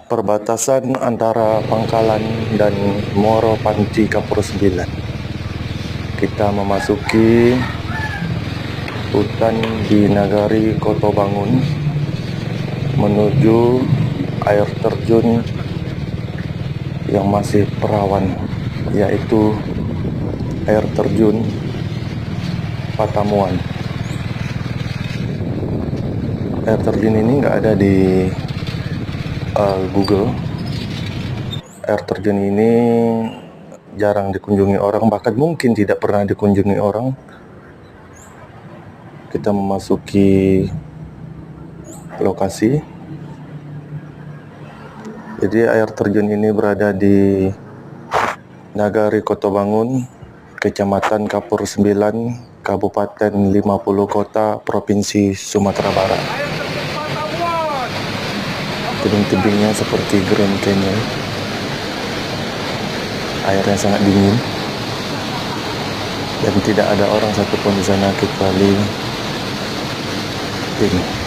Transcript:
perbatasan antara Pangkalan dan Muaro Panci Kapur 9. Kita memasuki hutan di Nagari Kotobangun menuju air terjun yang masih perawan, yaitu air terjun Patamuan. Air terjun ini nggak ada di Google. Air terjun ini jarang dikunjungi orang, bahkan mungkin tidak pernah dikunjungi orang. Kita memasuki lokasi. Jadi air terjun ini berada di Nagari Kotobangun, Kecamatan Kapur 9, Kabupaten 50 Kota, Provinsi Sumatera Barat. Tebing-tebingnya seperti Grand Canyon. Airnya sangat dingin dan tidak ada orang satupun di sana kecuali ini.